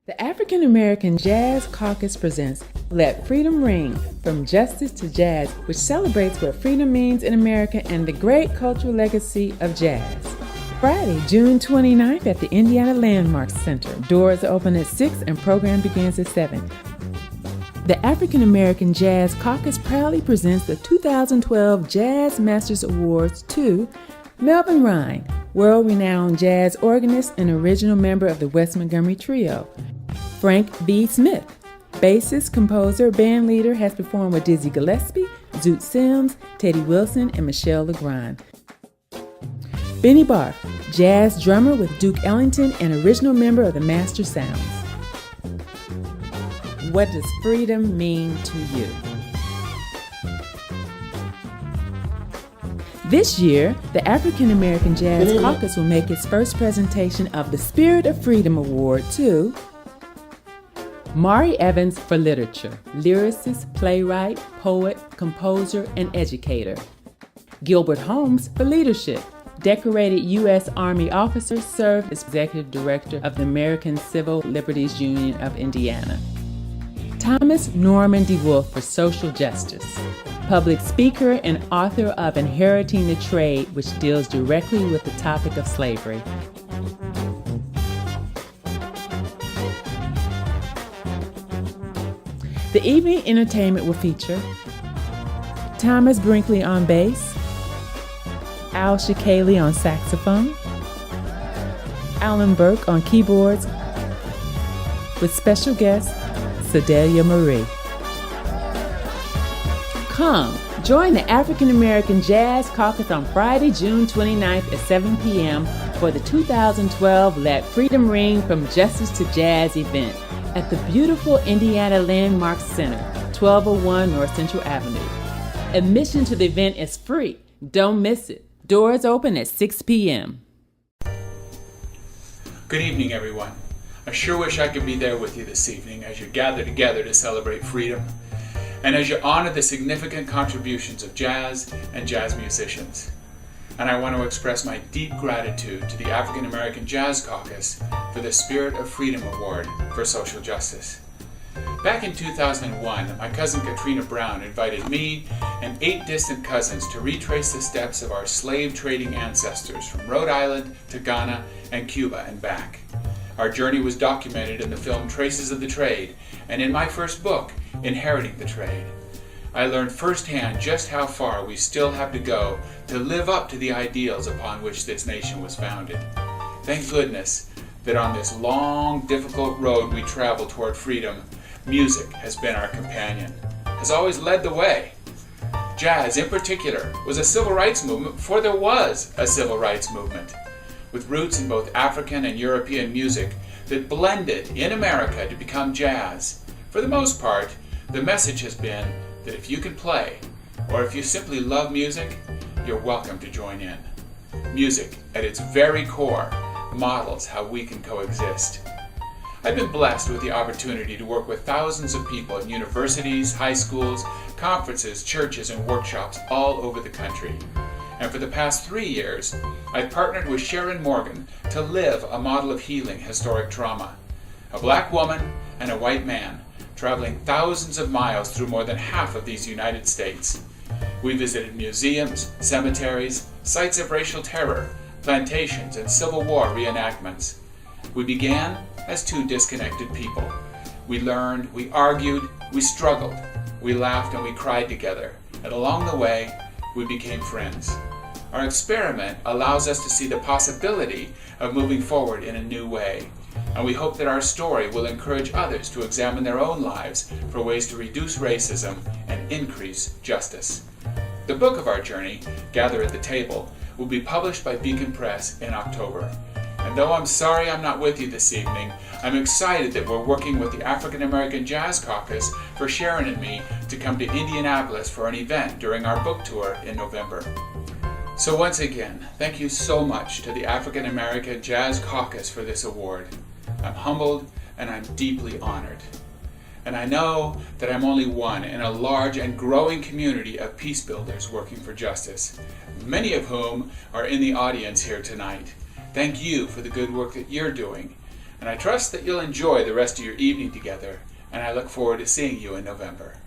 The African American Jazz Caucus presents Let Freedom Ring, From Justice to Jazz, which celebrates what freedom means in America and the great cultural legacy of jazz. Friday, June 29th at the Indiana Landmark Center. Doors open at 6 and program begins at 7. The African American Jazz Caucus proudly presents the 2012 Jazz Masters Awards to Melvin Rhyne, world-renowned jazz organist and original member of the West Montgomery Trio. Frank B. Smith, bassist, composer, band leader, has performed with Dizzy Gillespie, Zoot Sims, Teddy Wilson, and Michelle Legrand. Benny Barth, jazz drummer with Duke Ellington and original member of the Master Sounds. What does freedom mean to you? This year, the African American Jazz Caucus will make its first presentation of the Spirit of Freedom Award to Mari Evans for literature, lyricist, playwright, poet, composer, and educator. Gilbert Holmes for leadership, decorated U.S. Army officer, served as executive director of the American Civil Liberties Union of Indiana. Thomas Norman DeWolf for social justice, public speaker and author of Inheriting the Trade, which deals directly with the topic of slavery. The evening entertainment will feature Thomas Brinkley on bass, Al Shakali on saxophone, Alan Burke on keyboards, with special guest Sedalia Marie. Come, join the African American Jazz Caucus on Friday, June 29th at 7 p.m. for the 2012 Let Freedom Ring From Justice to Jazz event at the beautiful Indiana Landmark Center, 1201 North Central Avenue. Admission to the event is free. Don't miss it. Doors open at 6 p.m. Good evening, everyone. I sure wish I could be there with you this evening as you gather together to celebrate freedom and as you honor the significant contributions of jazz and jazz musicians. And I want to express my deep gratitude to the African American Jazz Caucus for the Spirit of Freedom Award for Social Justice. Back in 2001, my cousin Katrina Brown invited me and 8 distant cousins to retrace the steps of our slave-trading ancestors from Rhode Island to Ghana and Cuba and back. Our journey was documented in the film Traces of the Trade and in my first book, Inheriting the Trade. I learned firsthand just how far we still have to go to live up to the ideals upon which this nation was founded. Thank goodness that on this long, difficult road we travel toward freedom, music has been our companion, has always led the way. Jazz, in particular, was a civil rights movement before there was a civil rights movement, with roots in both African and European music that blended in America to become jazz. For the most part, the message has been that if you can play, or if you simply love music, you're welcome to join in. Music, at its very core, models how we can coexist. I've been blessed with the opportunity to work with thousands of people in universities, high schools, conferences, churches, and workshops all over the country. And for the past 3 years, I've partnered with Sharon Morgan to live a model of healing historic trauma. A black woman and a white man, traveling thousands of miles through more than half of these United States. We visited museums, cemeteries, sites of racial terror, plantations, and Civil War reenactments. We began as 2 disconnected people. We learned, we argued, we struggled, we laughed, and we cried together. And along the way, we became friends. Our experiment allows us to see the possibility of moving forward in a new way. And we hope that our story will encourage others to examine their own lives for ways to reduce racism and increase justice. The book of our journey, Gather at the Table, will be published by Beacon Press in October. And though I'm sorry I'm not with you this evening, I'm excited that we're working with the African American Jazz Caucus for Sharon and me to come to Indianapolis for an event during our book tour in November. So once again, thank you so much to the African American Jazz Caucus for this award. I'm humbled and I'm deeply honored. And I know that I'm only one in a large and growing community of peace builders working for justice, many of whom are in the audience here tonight. Thank you for the good work that you're doing. and I trust that you'll enjoy the rest of your evening together, and I look forward to seeing you in November.